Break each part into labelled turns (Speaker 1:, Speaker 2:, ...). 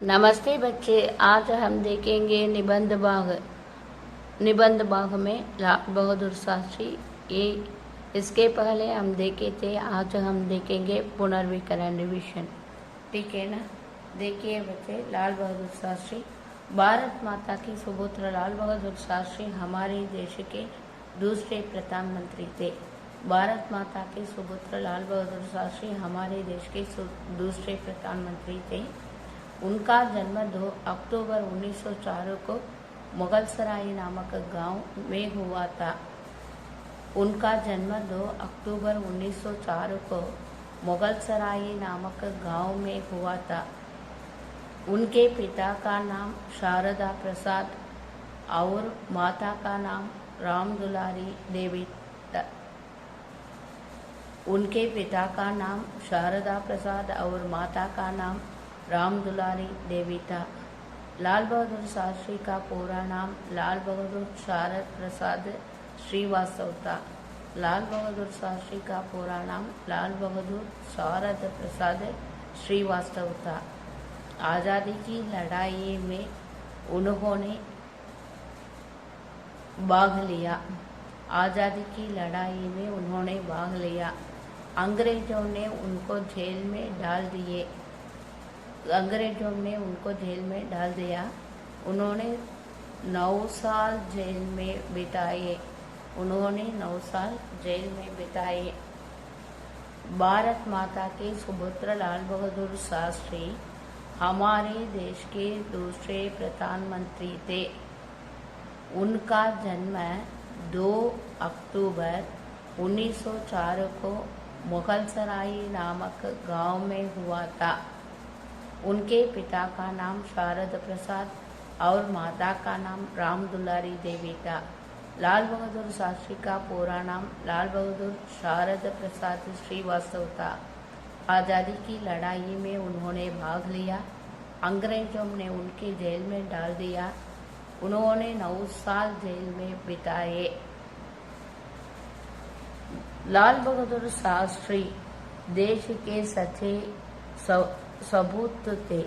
Speaker 1: नमस्ते बच्चे, आज हम देखेंगे निबंध भाग में लाल बहादुर शास्त्री। ये इसके पहले हम देखे थे, आज हम देखेंगे पुनर्विकरण रिविजन। ठीक है ना। देखिए बच्चे, लाल बहादुर शास्त्री भारत माता की सुपुत्र लाल बहादुर शास्त्री हमारे देश के दूसरे प्रधानमंत्री थे। भारत माता के सुपुत्र लाल बहादुर शास्त्री हमारे देश के दूसरे प्रधानमंत्री थे। उनका जन्म 2 अक्टूबर 1904 को मुगलसराय नामक गांव में हुआ था। उनका जन्म 2 अक्टूबर 1904 को मुगलसराय नामक गांव में हुआ था। उनके पिता का नाम शारदा प्रसाद और माता का नाम रामदुलारी देवी था। उनके पिता का नाम शारदा प्रसाद और माता का नाम रामदुलारी देवी था। लाल बहादुर शास्त्री का पूरा नाम लाल बहादुर शारद प्रसाद श्रीवास्तव था। लाल बहादुर शास्त्री का पूरा नाम लाल बहादुर शारद प्रसाद श्रीवास्तव था। आज़ादी की लड़ाई में उन्होंने भाग लिया। आज़ादी की लड़ाई में उन्होंने भाग लिया। अंग्रेजों ने उनको जेल में डाल दिए। उन्होंने 9 साल जेल में बिताए। भारत माता के सुपुत्र लाल बहादुर शास्त्री हमारे देश के दूसरे प्रधानमंत्री थे। उनका जन्म 2 अक्टूबर 1904 को मुगलसराय नामक गांव में हुआ था। उनके पिता का नाम शारद प्रसाद और माता का नाम रामदुलारी देवी था। लाल बहादुर शास्त्री का पूरा नाम लाल बहादुर शारद प्रसाद श्रीवास्तव था। आज़ादी की लड़ाई में उन्होंने भाग लिया। अंग्रेजों ने उनके जेल में डाल दिया। उन्होंने 9 साल जेल में बिताए। लाल बहादुर शास्त्री देश के सच्चे सपूत थे।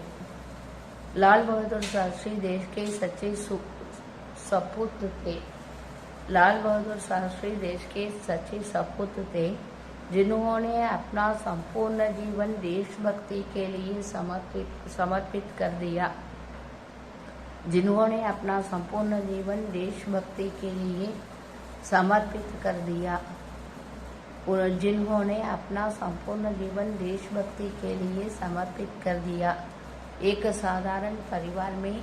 Speaker 1: लाल बहादुर शास्त्री देश के सच्चे सपूत थे। लाल बहादुर शास्त्री देश के सच्चे सपूत थे, जिन्होंने अपना संपूर्ण जीवन देशभक्ति के लिए समर्पित कर दिया। जिन्होंने अपना संपूर्ण जीवन देशभक्ति के लिए समर्पित कर दिया। एक साधारण परिवार में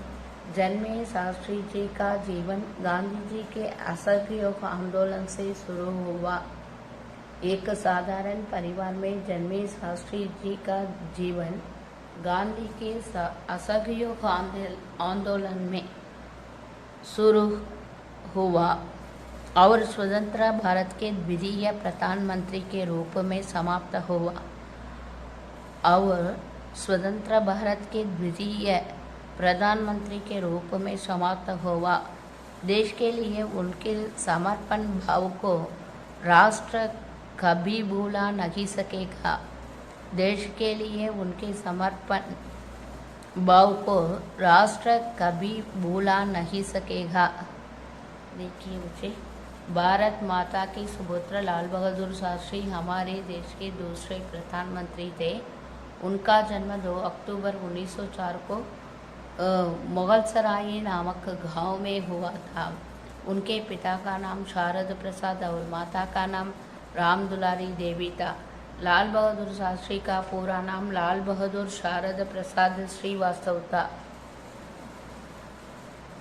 Speaker 1: जन्मे शास्त्री जी का जीवन गांधी जी के असहयोग आंदोलन से शुरू हुआ। एक साधारण परिवार में जन्मे शास्त्री जी का जीवन गांधी के असहयोग आंदोलन में शुरू हुआ और स्वतंत्र भारत के द्वितीय प्रधानमंत्री के रूप में समाप्त हुआ। देश के लिए उनके समर्पण भाव को राष्ट्र कभी भूला नहीं सकेगा। देश के लिए उनके समर्पण भाव को राष्ट्र कभी भूला नहीं सकेगा। देखिए बच्चे, भारत माता की सुपुत्र लाल बहादुर शास्त्री हमारे देश के दूसरे प्रधानमंत्री थे। उनका जन्म 2 अक्टूबर 1904 को मुगलसराय नामक गांव में हुआ था। उनके पिता का नाम शारद प्रसाद और माता का नाम रामदुलारी देवी था। लाल बहादुर शास्त्री का पूरा नाम लाल बहादुर शारद प्रसाद श्रीवास्तव था।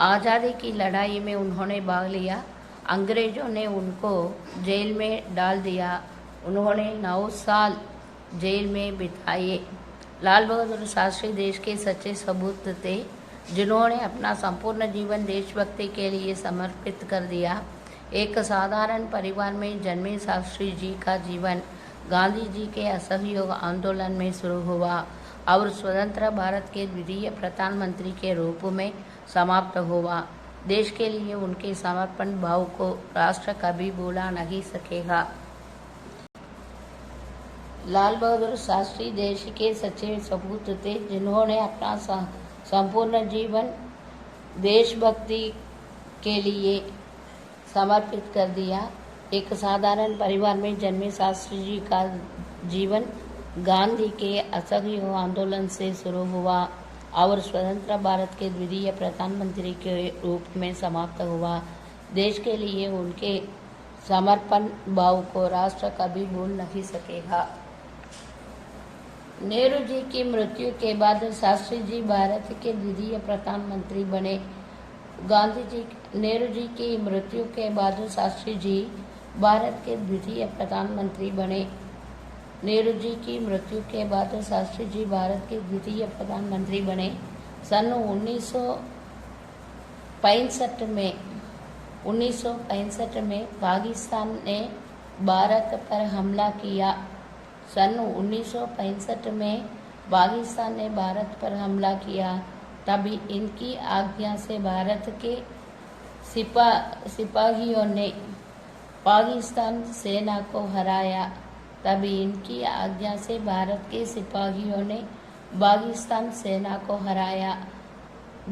Speaker 1: आज़ादी की लड़ाई में उन्होंने भाग लिया। अंग्रेजों ने उनको जेल में डाल दिया। उन्होंने 9 साल जेल में बिताए। लाल बहादुर शास्त्री देश के सच्चे सपूत थे, जिन्होंने अपना संपूर्ण जीवन देशभक्ति के लिए समर्पित कर दिया। एक साधारण परिवार में जन्मे शास्त्री जी का जीवन गांधी जी के असहयोग आंदोलन में शुरू हुआ और स्वतंत्र भारत के द्वितीय प्रधानमंत्री के रूप में समाप्त हुआ। देश के लिए उनके समर्पण भाव को राष्ट्र कभी भूला नहीं सकेगा। लाल बहादुर शास्त्री देश के सच्चे सपूत थे, जिन्होंने अपना संपूर्ण जीवन देशभक्ति के लिए समर्पित कर दिया। एक साधारण परिवार में जन्मे शास्त्री जी का जीवन गांधी के असहयोग आंदोलन से शुरू हुआ और स्वतंत्र भारत के द्वितीय प्रधानमंत्री के रूप में समाप्त हुआ। देश के लिए उनके समर्पण भाव को राष्ट्र कभी भूल नहीं सकेगा। नेहरू जी की मृत्यु के बाद शास्त्री जी भारत के द्वितीय प्रधानमंत्री बने। नेहरू जी की मृत्यु के बाद शास्त्री जी भारत के द्वितीय प्रधानमंत्री बने। नेहरू जी की मृत्यु के बाद शास्त्री जी भारत के द्वितीय प्रधानमंत्री बने। सन 1965 में पाकिस्तान ने भारत पर हमला किया। सन 1965 में पाकिस्तान ने भारत पर हमला किया। तभी इनकी आज्ञा से भारत के सिपाहियों ने पाकिस्तान सेना को हराया। तभी इनकी आज्ञा से भारत के सिपाहियों ने पाकिस्तान सेना को हराया।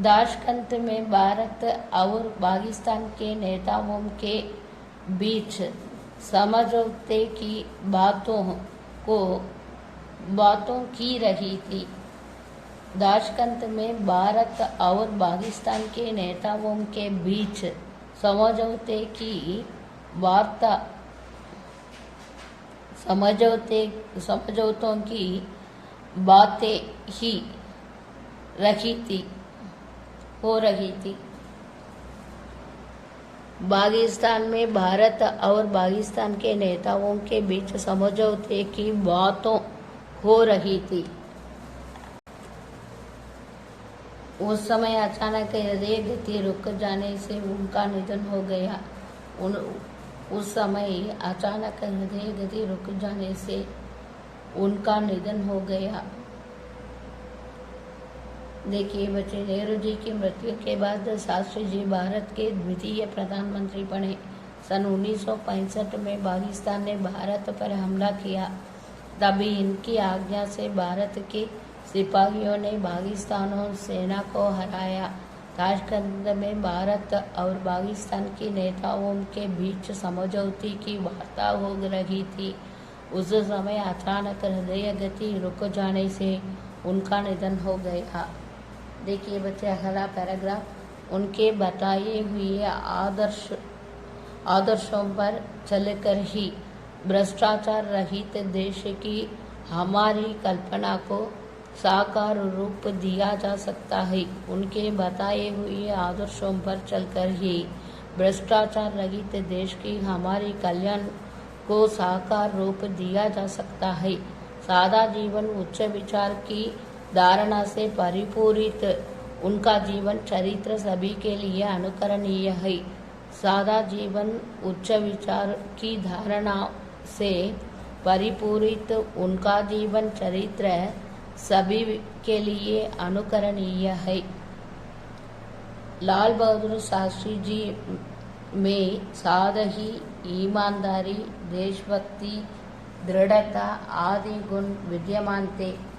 Speaker 1: ताशकंद में भारत और पाकिस्तान के नेताओं के बीच समझौते की बातों की रही थी। ताशकंद में भारत और पाकिस्तान के नेताओं के बीच समझौतों की बातें ही हो रही थी। पाकिस्तान में भारत और पाकिस्तान के नेताओं के बीच समझौते की बातों हो रही थी। उस समय अचानक हृदय गति रुक जाने से उनका निधन हो गया। उस समय अचानक हृदय गति रुक जाने से उनका निधन हो गया। देखिए बच्चे, नेहरू जी की मृत्यु के बाद शास्त्री जी भारत के द्वितीय प्रधानमंत्री बने। सन 1965 में पाकिस्तान ने भारत पर हमला किया। तभी इनकी आज्ञा से भारत के सिपाहियों ने पाकिस्तान सेना को हराया। ताशकंद में भारत और पाकिस्तान के नेताओं के बीच समझौते की वार्ता हो रही थी। उस समय अचानक हृदय गति रुक जाने से उनका निधन हो गया। देखिए बच्चे, अगला पैराग्राफ। उनके बताए हुए आदर्शों पर चलकर ही भ्रष्टाचार रहित देश की हमारी कल्पना को साकार रूप दिया जा सकता है। उनके बताए हुए आदर्शों पर चलकर ही भ्रष्टाचार रहित देश की हमारी कल्याण को साकार रूप दिया जा सकता है। सादा जीवन उच्च विचार की धारणा से परिपूरित उनका जीवन चरित्र सभी के लिए अनुकरणीय है। सादा जीवन उच्च विचार की धारणा से परिपूरित उनका जीवन चरित्र सभी के लिए अनुकरणीय है। लाल बहादुर शास्त्री जी में सादगी, ईमानदारी, देशभक्ति, दृढ़ता आदि गुण विद्यमान थे।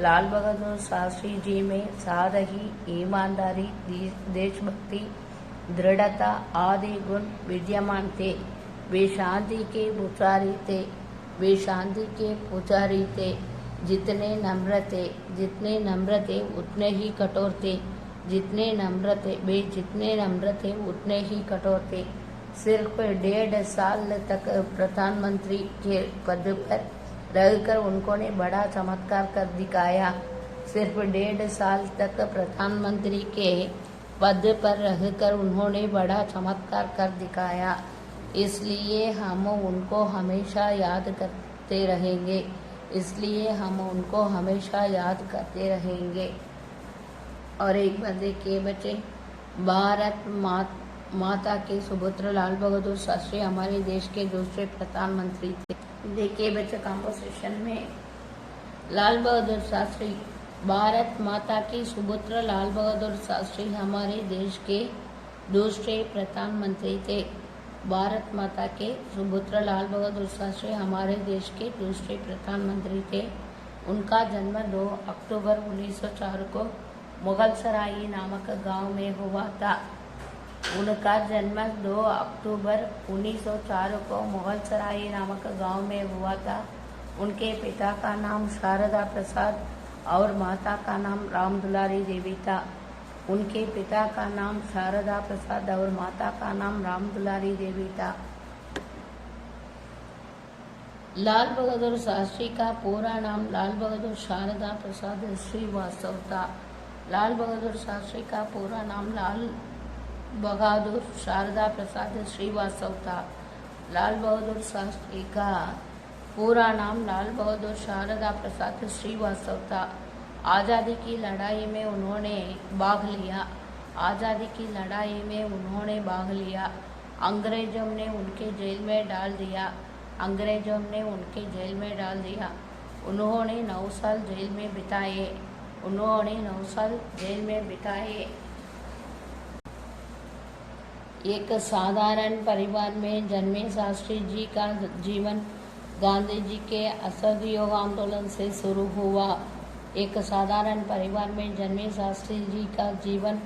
Speaker 1: लाल बहादुर शास्त्री जी में सादगी, ईमानदारी, देशभक्ति, दृढ़ता आदि गुण विद्यमान थे। वे शांति के पुजारी थे। जितने नम्र थे उतने ही कठोर थे। जितने नम्र थे उतने ही कठोर थे। सिर्फ 1.5 साल तक प्रधानमंत्री के पद पर रहकर उन्होंने बड़ा चमत्कार कर दिखाया। सिर्फ 1.5 साल तक प्रधानमंत्री के पद पर रहकर उन्होंने बड़ा चमत्कार कर दिखाया। इसलिए हम उनको हमेशा याद करते रहेंगे। और एक बार देखिए बच्चे, भारत माता के सुपुत्र लाल बहादुर शास्त्री हमारे देश के दूसरे प्रधानमंत्री थे। देखिए बच्चे, कंपोजिशन में लाल बहादुर शास्त्री, भारत माता की सुपुत्र लाल बहादुर शास्त्री हमारे देश के दूसरे प्रधानमंत्री थे। भारत माता के सुपुत्र लाल बहादुर शास्त्री हमारे देश के दूसरे प्रधानमंत्री थे। उनका जन्म 2 अक्टूबर 1904 को मुगलसराई नामक गांव में हुआ था। उनका जन्म 2 अक्टूबर 1904 को मुगलसराई नामक गांव में हुआ था। उनके पिता का नाम शारदा प्रसाद और माता का नाम रामदुलारी देवी था। उनके पिता का नाम शारदा प्रसाद और माता का नाम रामदुलारी देवी था। लाल बहादुर शास्त्री का पूरा नाम लाल बहादुर शारदा प्रसाद श्रीवास्तव था। लाल बहादुर शास्त्री का पूरा नाम लाल बहादुर शारदा प्रसाद श्रीवास्तव था। लाल बहादुर शास्त्री का पूरा नाम लाल बहादुर शारदा प्रसाद श्रीवास्तव था। आज़ादी की लड़ाई में उन्होंने भाग लिया। आज़ादी की लड़ाई में उन्होंने भाग लिया। अंग्रेजों ने उनके जेल में डाल दिया। अंग्रेजों ने उनके जेल में डाल दिया। उन्होंने 9 साल जेल में बिताए। उन्होंने 9 साल जेल में बिताए। एक साधारण परिवार में जन्मे शास्त्री जी का जीवन गांधी जी के असहयोग आंदोलन से शुरू हुआ। एक साधारण परिवार में जन्मे शास्त्री जी का जीवन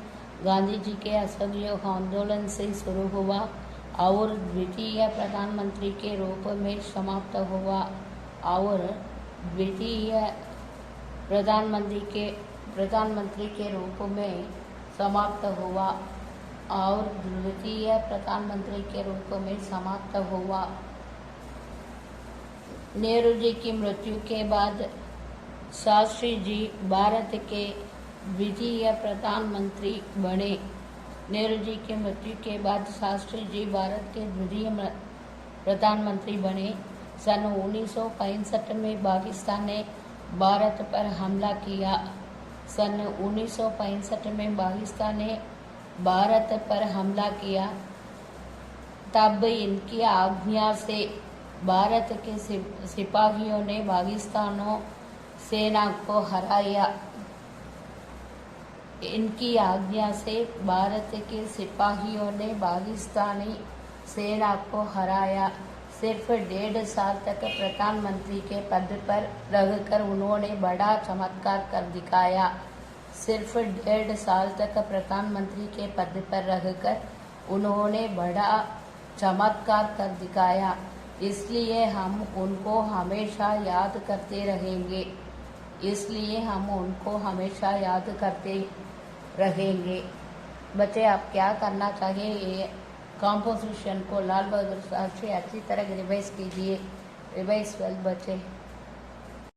Speaker 1: गांधी जी के असहयोग आंदोलन से शुरू हुआ और द्वितीय प्रधानमंत्री के रूप में समाप्त हुआ और द्वितीय प्रधानमंत्री के रूप में समाप्त हुआ और द्वितीय प्रधानमंत्री के रूप में समाप्त हुआ। नेहरू जी की मृत्यु के बाद शास्त्री जी भारत के द्वितीय प्रधानमंत्री बने। नेहरू जी की मृत्यु के बाद शास्त्री जी भारत के द्वितीय प्रधानमंत्री बने। सन 1965 में पाकिस्तान ने भारत पर हमला किया। सन 1965 में पाकिस्तान ने भारत पर हमला किया। तब इनकी आज्ञा से भारत के सिपाहियों ने पाकिस्तानी सेना को हराया। इनकी आज्ञा से भारत के सिपाहियों ने पाकिस्तानी सेना को हराया। सिर्फ 1.5 साल तक प्रधानमंत्री के पद पर रहकर उन्होंने बड़ा चमत्कार कर दिखाया। सिर्फ 1.5 साल तक प्रधानमंत्री के पद पर रहकर उन्होंने बड़ा चमत्कार कर दिखाया। इसलिए हम उनको हमेशा याद करते रहेंगे। इसलिए हम उनको हमेशा याद करते रहेंगे। बच्चे, आप क्या करना चाहिए, ये कॉम्पोजिशन को लाल बहादुर शास्त्री अच्छी तरह रिवाइज कीजिए। रिवाइज वेल बच्चे।